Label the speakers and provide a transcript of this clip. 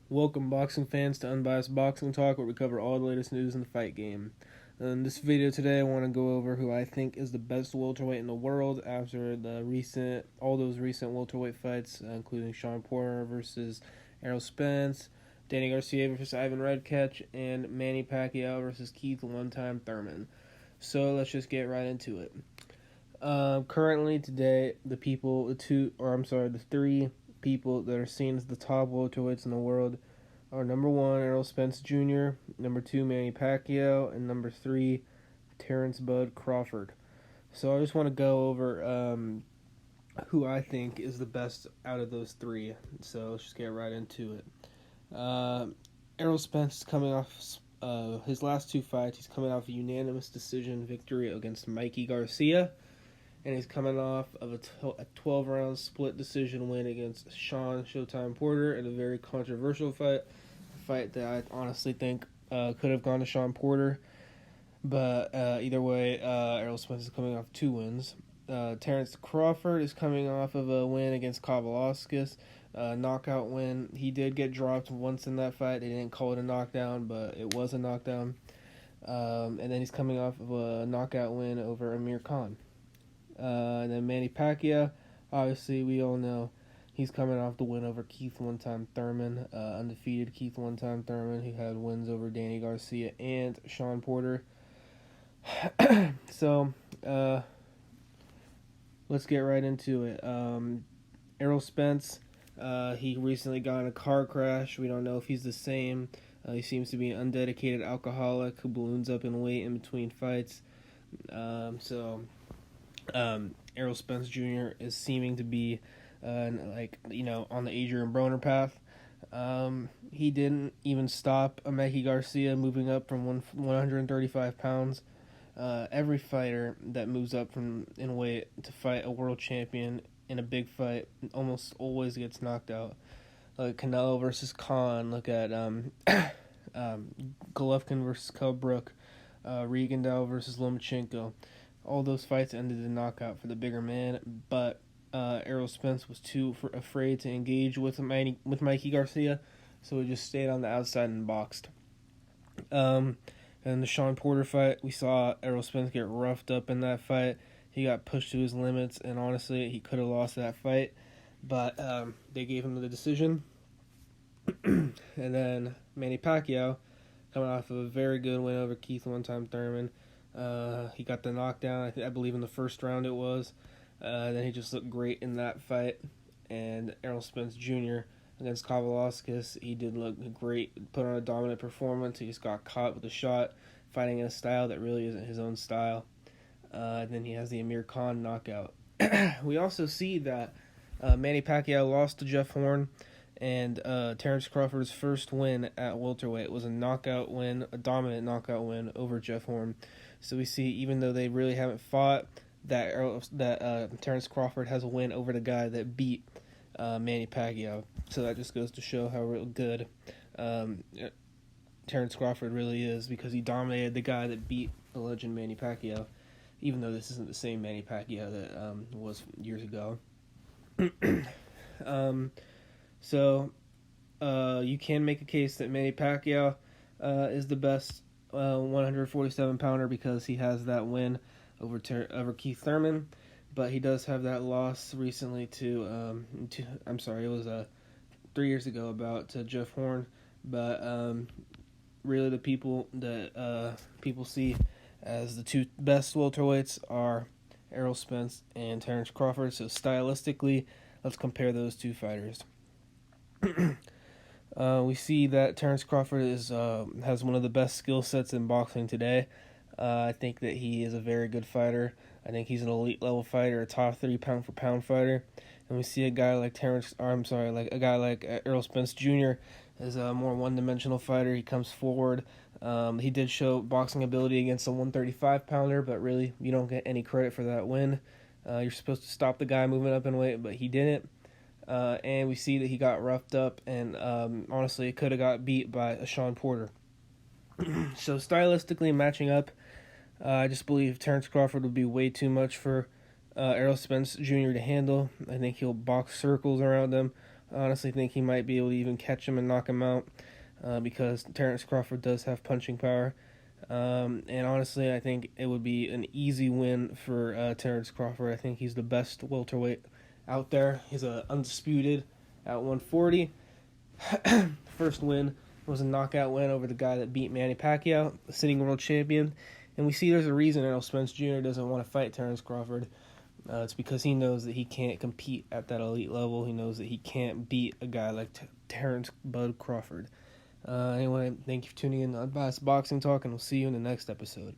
Speaker 1: Welcome, boxing fans, to Unbiased Boxing Talk, where we cover all the latest news in the fight game. In this video today, I want to go over who I think is the best welterweight in the world after all those recent welterweight fights, including Sean Porter versus Errol Spence, Danny Garcia versus Ivan Redkach, and Manny Pacquiao versus Keith One-Time Thurman. So let's just get right into it. Currently today, the three people that are seen as the top welterweights in the world are number 1, Errol Spence Jr., number 2, Manny Pacquiao, and number 3, Terence Bud Crawford. So I just want to go over who I think is the best out of those three. So let's just get right into it. Errol Spence is coming off his last two fights. He's coming off a unanimous decision victory against Mikey Garcia, and he's coming off of a 12-round split decision win against Sean Showtime Porter in a very controversial fight. A fight that I honestly think could have gone to Sean Porter. But either way, Errol Spence is coming off 2 wins. Terence Crawford is coming off of a win against Kavaliauskas, knockout win. He did get dropped once in that fight. They didn't call it a knockdown, but it was a knockdown. And then he's coming off of a knockout win over Amir Khan. And then Manny Pacquiao, obviously we all know he's coming off the win over Keith One-Time Thurman, undefeated Keith One-Time Thurman, who had wins over Danny Garcia and Sean Porter. So, let's get right into it. Errol Spence, he recently got in a car crash. We don't know if he's the same. He seems to be an undedicated alcoholic who balloons up in weight in between fights. Errol Spence Jr. is seeming to be, on the Adrian Broner path. He didn't even stop Mikey Garcia moving up from 135 pounds. Every fighter that moves up in weight to fight a world champion in a big fight almost always gets knocked out. Like Canelo versus Khan. Look at Golovkin versus Cubrook. Rigondeaux versus Lomachenko. All those fights ended in knockout for the bigger man, but Errol Spence was too afraid to engage with Mikey Garcia, so he just stayed on the outside and boxed. And the Sean Porter fight, we saw Errol Spence get roughed up in that fight. He got pushed to his limits, and honestly, he could have lost that fight, but they gave him the decision. And then Manny Pacquiao, coming off of a very good win over Keith One-Time Thurman. He got the knockdown, I believe in the first round it was. Then he just looked great in that fight. And Errol Spence Jr. against Kavaliauskas, he did look great, put on a dominant performance. He just got caught with a shot, fighting in a style that really isn't his own style. And then he has the Amir Khan knockout. We also see that Manny Pacquiao lost to Jeff Horn, and Terence Crawford's first win at welterweight was a dominant knockout win over Jeff Horn. So we see, even though they really haven't fought, that Terence Crawford has a win over the guy that beat Manny Pacquiao. So that just goes to show how real good Terence Crawford really is, because he dominated the guy that beat the legend Manny Pacquiao, even though this isn't the same Manny Pacquiao that was years ago. So you can make a case that Manny Pacquiao is the best 147-pounder because he has that win over Keith Thurman, but he does have that loss recently to it was 3 years ago to Jeff Horn, but really the people that people see as the two best welterweights are Errol Spence and Terence Crawford. So stylistically, let's compare those two fighters. We see that Terence Crawford has one of the best skill sets in boxing today. I think that he is a very good fighter. I think he's an elite level fighter, a top 3 pound for pound fighter. And we see a guy like Errol Spence Jr. is a more one-dimensional fighter. He comes forward. He did show boxing ability against a 135 pounder, but really you don't get any credit for that win. You're supposed to stop the guy moving up in weight, but he didn't. And we see that he got roughed up, and honestly, it could have got beat by a Sean Porter. So stylistically matching up, I just believe Terence Crawford would be way too much for Errol Spence Jr. to handle. I think he'll box circles around him. I honestly think he might be able to even catch him and knock him out because Terence Crawford does have punching power. And honestly, I think it would be an easy win for Terence Crawford. I think he's the best welterweight out there. He's undisputed at 140. First win was a knockout win over the guy that beat Manny Pacquiao, the sitting world champion. And we see there's a reason Errol Spence Jr. doesn't want to fight Terence Crawford. It's because he knows that he can't compete at that elite level. He knows that he can't beat a guy like Terence Bud Crawford. Anyway, thank you for tuning in to Unbiased Boxing Talk, and we'll see you in the next episode.